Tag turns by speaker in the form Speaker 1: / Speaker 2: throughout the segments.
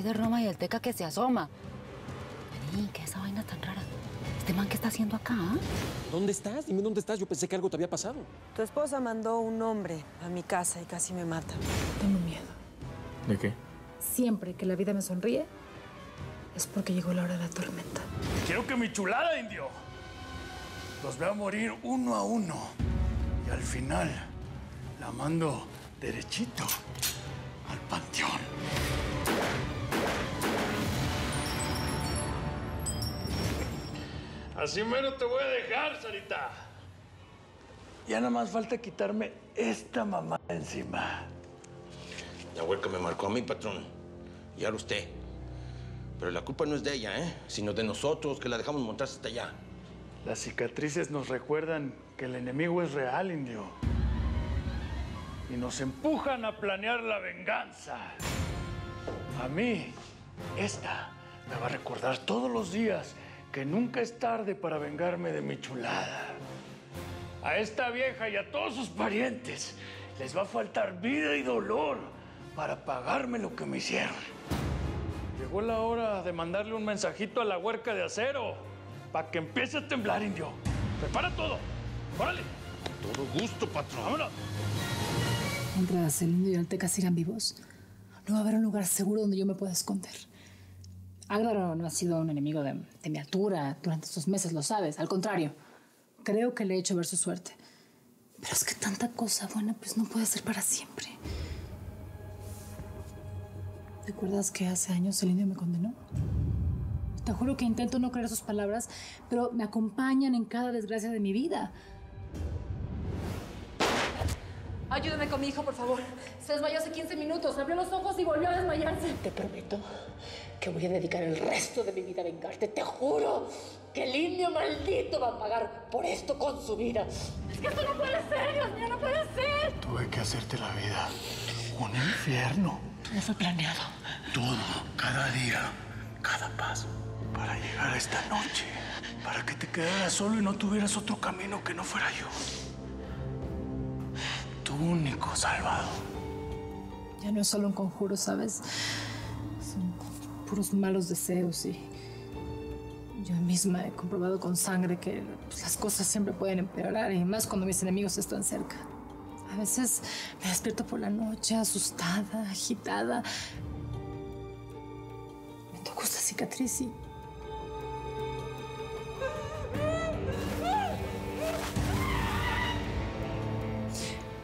Speaker 1: hay de Roma y el Teca que se asoma? Vení, ¿qué es esa vaina tan rara? ¿Este man qué está haciendo acá?
Speaker 2: ¿Dónde estás? Dime dónde estás. Yo pensé que algo te había pasado.
Speaker 3: Tu esposa mandó un hombre a mi casa y casi me mata.
Speaker 4: Tengo miedo.
Speaker 2: ¿De qué?
Speaker 4: Siempre que la vida me sonríe, es porque llegó la hora de la tormenta.
Speaker 5: Quiero que mi chulada, indio, los vea morir uno a uno. Y al final, la mando derechito al panteón. Así mero te voy a dejar, Sarita. Ya nada más falta quitarme esta mamá encima.
Speaker 6: La huerca me marcó a mí, patrón. Y ahora usted. Pero la culpa no es de ella, sino de nosotros, que la dejamos montarse hasta allá.
Speaker 5: Las cicatrices nos recuerdan que el enemigo es real, indio. Y nos empujan a planear la venganza. A mí, esta me va a recordar todos los días que nunca es tarde para vengarme de mi chulada. A esta vieja y a todos sus parientes les va a faltar vida y dolor para pagarme lo que me hicieron. Llegó la hora de mandarle un mensajito a la huerca de acero para que empiece a temblar, indio. Prepara todo. ¡Órale!
Speaker 6: Todo gusto, patrón.
Speaker 5: ¡Vámonos!
Speaker 4: Mientras el indio y el Teca sigan vivos, no va a haber un lugar seguro donde yo me pueda esconder. Álvaro no ha sido un enemigo de mi altura durante estos meses, lo sabes. Al contrario, creo que le he hecho ver su suerte. Pero es que tanta cosa buena pues no puede ser para siempre. ¿Te acuerdas que hace años el indio me condenó? Te juro que intento no creer sus palabras, pero me acompañan en cada desgracia de mi vida. Ayúdame con mi hijo, por favor. Se desmayó hace 15 minutos. Abrió los ojos y volvió a desmayarse.
Speaker 7: Te prometo que voy a dedicar el resto de mi vida a vengarte. Te juro que el indio maldito va a pagar por esto con su vida. Es que esto no puede ser, Dios mío, no puede ser.
Speaker 5: Tuve que hacerte la vida un infierno.
Speaker 7: Todo fue planeado.
Speaker 5: Todo, cada día, cada paso, para llegar a esta noche, para que te quedaras solo y no tuvieras otro camino que no fuera yo. Tu único salvado.
Speaker 4: Ya no es solo un conjuro, ¿sabes? Son puros malos deseos y yo misma he comprobado con sangre que pues, las cosas siempre pueden empeorar y más cuando mis enemigos están cerca. A veces me despierto por la noche asustada, agitada. Me tocó esta cicatriz y...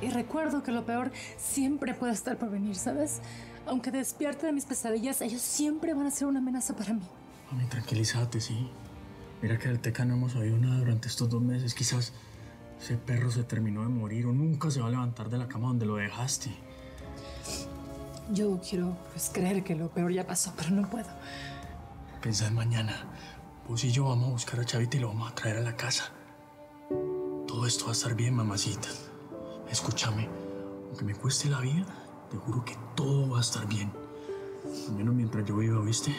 Speaker 4: Y recuerdo que lo peor siempre puede estar por venir, ¿sabes? Aunque despierte de mis pesadillas, ellos siempre van a ser una amenaza para mí.
Speaker 8: Mami, tranquilízate, sí. Mira que del Teca no hemos oído nada durante estos 2 meses. Quizás ese perro se terminó de morir o nunca se va a levantar de la cama donde lo dejaste.
Speaker 4: Yo quiero pues, creer que lo peor ya pasó, pero no puedo.
Speaker 8: Pensá en mañana. Vos y yo vamos a buscar a Chavita y lo vamos a traer a la casa. Todo esto va a estar bien, mamacita. Escúchame, aunque me cueste la vida, te juro que todo va a estar bien. Al menos mientras yo viva, ¿viste?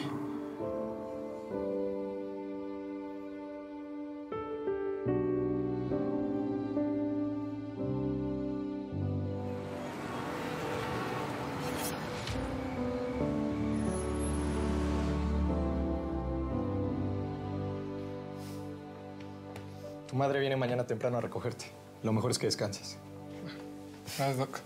Speaker 9: Tu madre viene mañana temprano a recogerte. Lo mejor es que descanses.
Speaker 10: Gracias, Doc.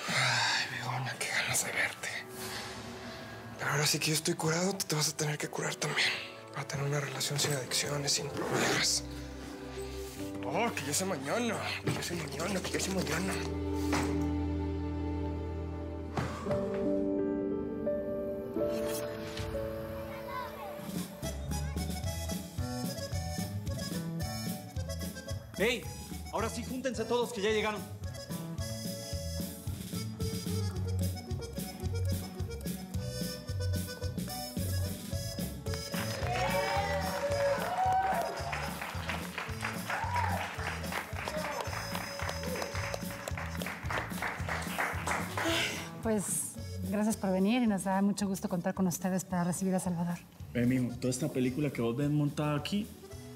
Speaker 10: Ay, Bigona, qué ganas de verte. Pero ahora sí que yo estoy curado, tú te vas a tener que curar también. Para tener una relación sin adicciones, sin problemas. Oh, que ya sea mañana. Que ya sea mañana, que ya sea mañana.
Speaker 2: ¡Hey! Ahora sí, júntense todos que ya llegaron.
Speaker 11: Pues gracias por venir y nos da mucho gusto contar con ustedes para recibir a Salvador.
Speaker 8: Mijo, toda esta película que vos ves montada aquí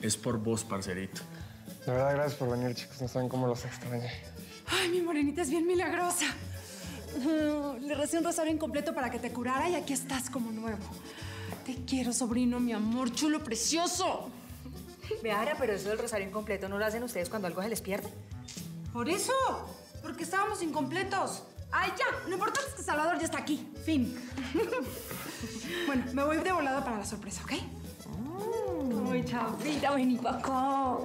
Speaker 8: es por vos, parcerito.
Speaker 10: De verdad, gracias por venir, chicos. No saben cómo los extrañé.
Speaker 4: Ay, mi morenita es bien milagrosa. Le recé un rosario incompleto para que te curara y aquí estás como nuevo. Te quiero, sobrino, mi amor, chulo, precioso.
Speaker 1: Beara, pero eso del rosario incompleto, ¿no lo hacen ustedes cuando algo se les pierde?
Speaker 4: Por eso, porque estábamos incompletos. Ay, ya, lo importante es que Salvador ya está aquí. Fin. Bueno, me voy de volada para la sorpresa, ¿ok? Ay, Chavita, vení pa' acá.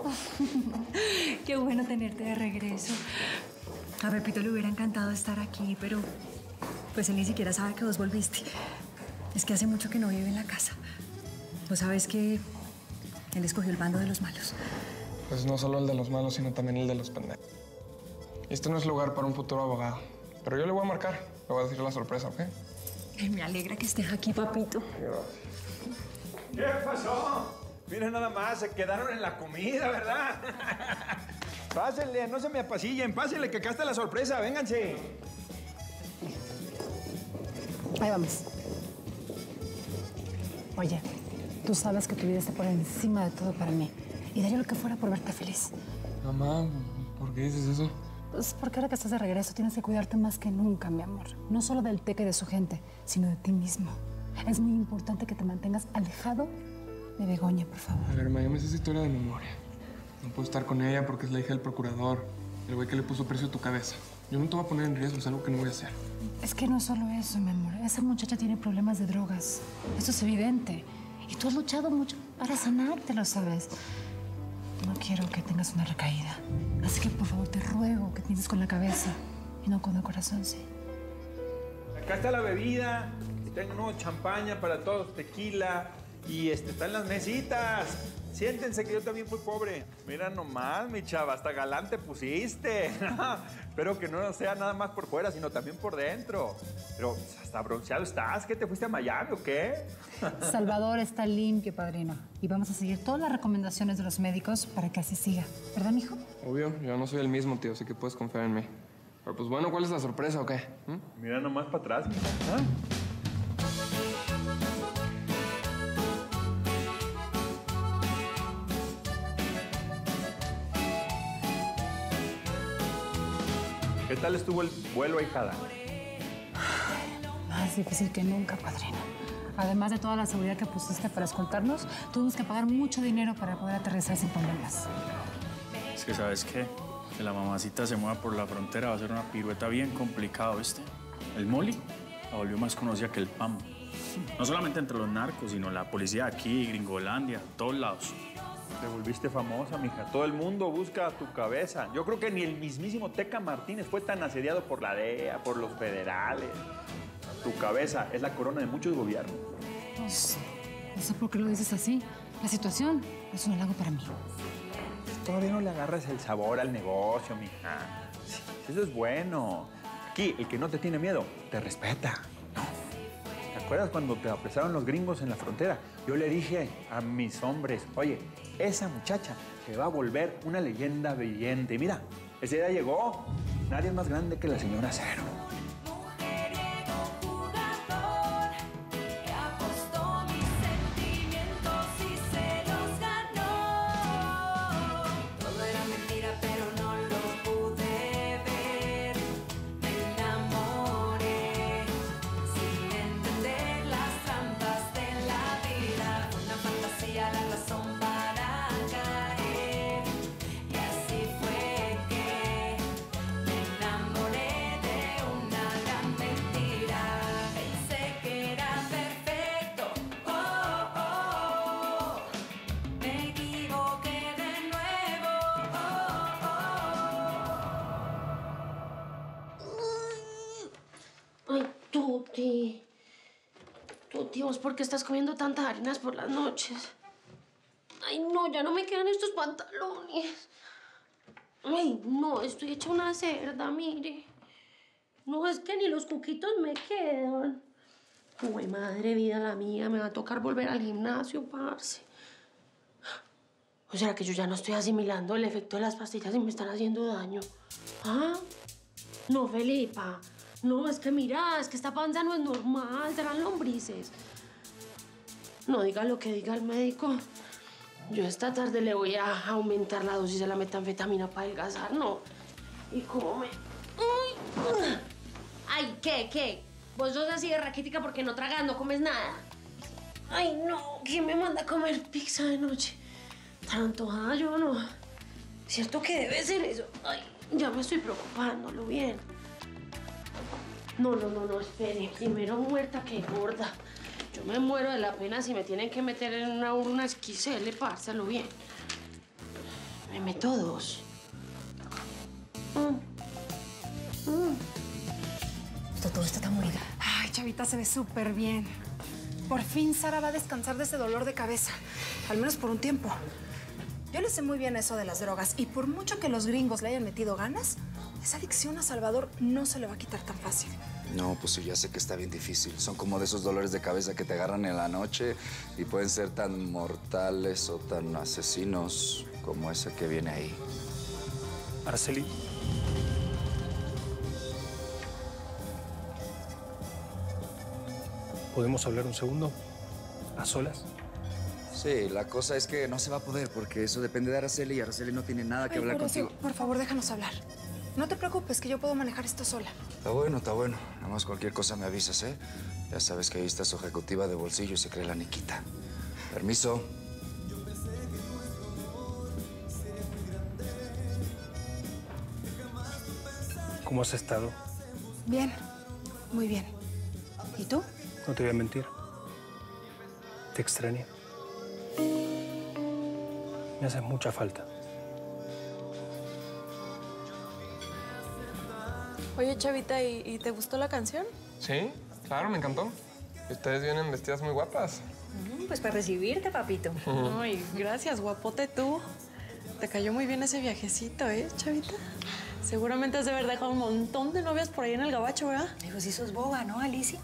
Speaker 4: Qué bueno tenerte de regreso. A Pepito le hubiera encantado estar aquí, pero pues él ni siquiera sabe que vos volviste. Es que hace mucho que no vive en la casa. Vos sabes que él escogió el bando de los malos.
Speaker 10: Pues no solo el de los malos, sino también el de los pendejos. Este no es lugar para un futuro abogado. Pero yo le voy a marcar. Le voy a decir la sorpresa, ¿ok?
Speaker 4: Ay, me alegra que estés aquí, papito.
Speaker 12: ¿Qué pasó? Miren nada más, se quedaron en la comida, ¿verdad? Pásenle, no se me apasillen, pásenle, que acá está la sorpresa, vénganse.
Speaker 11: Ahí vamos. Oye, tú sabes que tu vida está por encima de todo para mí. Y daría lo que fuera por verte feliz.
Speaker 10: Mamá, ¿por qué dices eso?
Speaker 11: Pues porque ahora que estás de regreso tienes que cuidarte más que nunca, mi amor. No solo del Teca y de su gente, sino de ti mismo. Es muy importante que te mantengas alejado de Begoña, por favor.
Speaker 10: A ver, ma, yo me sé esa historia de memoria. No puedo estar con ella porque es la hija del procurador, el güey que le puso precio a tu cabeza. Yo no te voy a poner en riesgo, es algo que no voy a hacer.
Speaker 11: Es que no solo eso, mi amor. Esa muchacha tiene problemas de drogas. Eso es evidente. Y tú has luchado mucho para sanarte, lo sabes. No quiero que tengas una recaída. Así que, por favor, te ruego que pienses con la cabeza y no con el corazón, ¿sí?
Speaker 12: Acá está la bebida, tengo champaña para todos, tequila y están las mesitas. Siéntense que yo también fui pobre. Mira nomás, mi chava, hasta galante pusiste. Espero que no sea nada más por fuera, sino también por dentro. Pero hasta bronceado estás. ¿Qué, te fuiste a Miami o qué?
Speaker 11: Salvador está limpio, padrino. Y vamos a seguir todas las recomendaciones de los médicos para que así siga. ¿Verdad, mijo?
Speaker 10: Obvio, yo no soy el mismo, tío, así que puedes confiar en mí. Pero pues bueno, ¿cuál es la sorpresa o qué?
Speaker 12: Mira nomás para atrás. ¿Qué tal estuvo el vuelo, ahijada?
Speaker 11: Más difícil que nunca, padrino. Además de toda la seguridad que pusiste para escoltarnos, tuvimos que pagar mucho dinero para poder aterrizar sin problemas.
Speaker 8: Es que, ¿sabes qué? Que la mamacita se mueva por la frontera va a ser una pirueta bien complicada, ¿viste? El Molly la volvió más conocida que el PAM. No solamente entre los narcos, sino la policía de aquí, Gringolandia, todos lados.
Speaker 12: Te volviste famosa, mija. Todo el mundo busca tu cabeza. Yo creo que ni el mismísimo Teca Martínez fue tan asediado por la DEA, por los federales. Tu cabeza es la corona de muchos gobiernos.
Speaker 11: Pues, no sé por qué lo dices así. La situación es un halago para mí.
Speaker 12: Todavía no le agarras el sabor al negocio, mija. Sí, eso es bueno. Aquí, el que no te tiene miedo, te respeta. ¿Te acuerdas cuando te apresaron los gringos en la frontera? Yo le dije a mis hombres, oye, esa muchacha se va a volver una leyenda viviente. Y mira, ese día llegó. Nadie es más grande que la señora Cero.
Speaker 7: Tuti, ¿vos por qué estás comiendo tantas harinas por las noches? Ay, no, ya no me quedan estos pantalones. Ay, no, estoy hecha una cerda, mire. No, es que ni los cuquitos me quedan. Uy, madre vida la mía, me va a tocar volver al gimnasio, parce. ¿O será que yo ya no estoy asimilando el efecto de las pastillas y me están haciendo daño? ¿Ah? No, Felipa. No, es que mira, es que esta panza no es normal, serán lombrices. No diga lo que diga el médico. Yo esta tarde le voy a aumentar la dosis de la metanfetamina para adelgazar, no. Y come. Ay, ¿qué? Vos sos así de raquítica porque no tragas, no comes nada. Ay, no, ¿quién me manda a comer pizza de noche? Tan antojada yo no. ¿Cierto que debe ser eso? Ay, ya me estoy preocupando, lo bien. No, espere. Primero muerta que gorda. Yo me muero de la pena si me tienen que meter en una urna XL, párselo bien. Me meto 2.
Speaker 11: Todo esto está muy...
Speaker 4: Ay, Chavita, se ve súper bien. Por fin Sara va a descansar de ese dolor de cabeza. Al menos por un tiempo. Yo le sé muy bien eso de las drogas. Y por mucho que los gringos le hayan metido ganas, esa adicción a Salvador no se le va a quitar tan fácil.
Speaker 13: No, pues sí, ya sé que está bien difícil. Son como de esos dolores de cabeza que te agarran en la noche y pueden ser tan mortales o tan asesinos como ese que viene ahí.
Speaker 9: Araceli. ¿Podemos hablar un segundo? ¿A solas?
Speaker 13: Sí, la cosa es que no se va a poder porque eso depende de Araceli y Araceli no tiene nada que hablar contigo.
Speaker 4: Por favor, déjanos hablar. No te preocupes, que yo puedo manejar esto sola.
Speaker 13: Está bueno, está bueno. Nada más cualquier cosa me avisas, ¿eh? Ya sabes que ahí está su ejecutiva de bolsillo y se cree la Niquita. Permiso.
Speaker 9: ¿Cómo has estado?
Speaker 4: Bien, muy bien. ¿Y tú?
Speaker 9: No te voy a mentir. Te extrañé. Me haces mucha falta.
Speaker 3: Oye, Chavita, ¿y te gustó la canción?
Speaker 10: Sí, claro, me encantó. Ustedes vienen vestidas muy guapas.
Speaker 11: Pues para recibirte, papito.
Speaker 3: Ay, gracias, guapote tú. Te cayó muy bien ese viajecito, ¿eh, Chavita? Seguramente has de haber dejado un montón de novias por ahí en el gabacho, ¿verdad?
Speaker 11: Digo, si sos boba, ¿no, Alicia?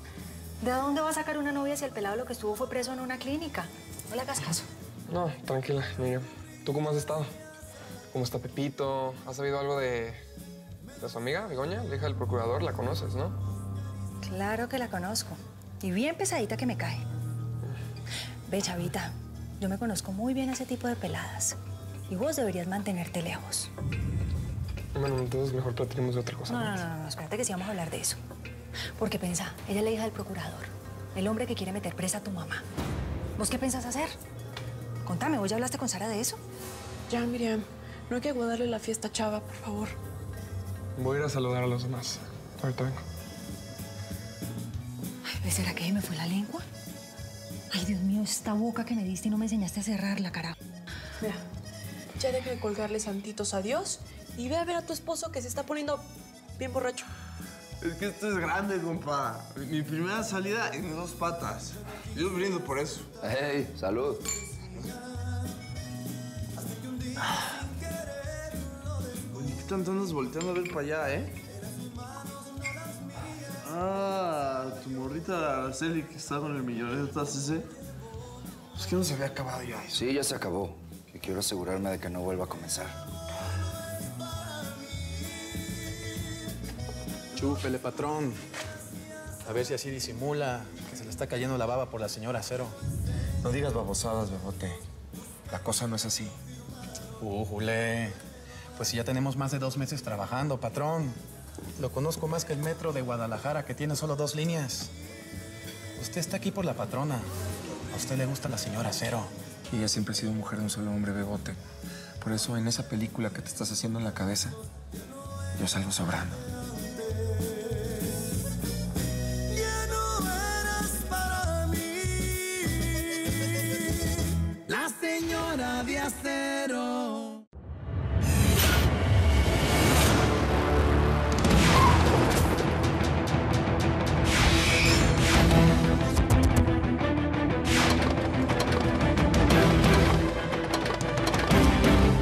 Speaker 11: ¿De dónde va a sacar una novia si el pelado lo que estuvo fue preso en una clínica? No le hagas caso.
Speaker 10: No, tranquila, amiga. ¿Tú cómo has estado? ¿Cómo está Pepito? ¿Has sabido algo de su amiga, Begoña, la hija del procurador? La conoces, ¿no?
Speaker 11: Claro que la conozco. Y bien pesadita que me cae. Ve, Chavita, yo me conozco muy bien a ese tipo de peladas. Y vos deberías mantenerte lejos.
Speaker 10: Bueno, entonces mejor tratemos de otra cosa.
Speaker 11: No, espérate que sí vamos a hablar de eso. Porque pensá, ella es la hija del procurador. El hombre que quiere meter presa a tu mamá. ¿Vos qué pensás hacer? Contame, ¿vos ya hablaste con Sara de eso?
Speaker 3: Ya, Miriam, no hay que aguardarle la fiesta a Chava, por favor.
Speaker 10: Voy a ir a saludar a los demás. Ahorita vengo.
Speaker 11: Ay, ¿será que me fue la lengua? Ay, Dios mío, esta boca que me diste y no me enseñaste a cerrarla, carajo.
Speaker 3: Mira, ya deja de colgarle santitos a Dios y ve a ver a tu esposo que se está poniendo bien borracho.
Speaker 14: Es que esto es grande, compa. Mi primera salida en 2 patas. Yo brindo por eso.
Speaker 13: ¡Hey! ¡Salud!
Speaker 14: Oye, ¿qué tanto andas volteando a ver para allá, eh? Ah, tu morrita Araceli que está con el milloneta ese. Es que no se había acabado ya eso.
Speaker 13: Sí, ya se acabó. Y quiero asegurarme de que no vuelva a comenzar.
Speaker 15: Chúpele, patrón. A ver si así disimula que se le está cayendo la baba por la señora Cero.
Speaker 16: No digas babosadas, Bebote. La cosa no es así.
Speaker 15: Jule. Pues si ya tenemos más de 2 meses trabajando, patrón. Lo conozco más que el metro de Guadalajara, que tiene solo 2 líneas. Usted está aquí por la patrona. A usted le gusta la señora Cero.
Speaker 16: Y ella siempre ha sido mujer de un solo hombre, Bebote. Por eso en esa película que te estás haciendo en la cabeza, yo salgo sobrando.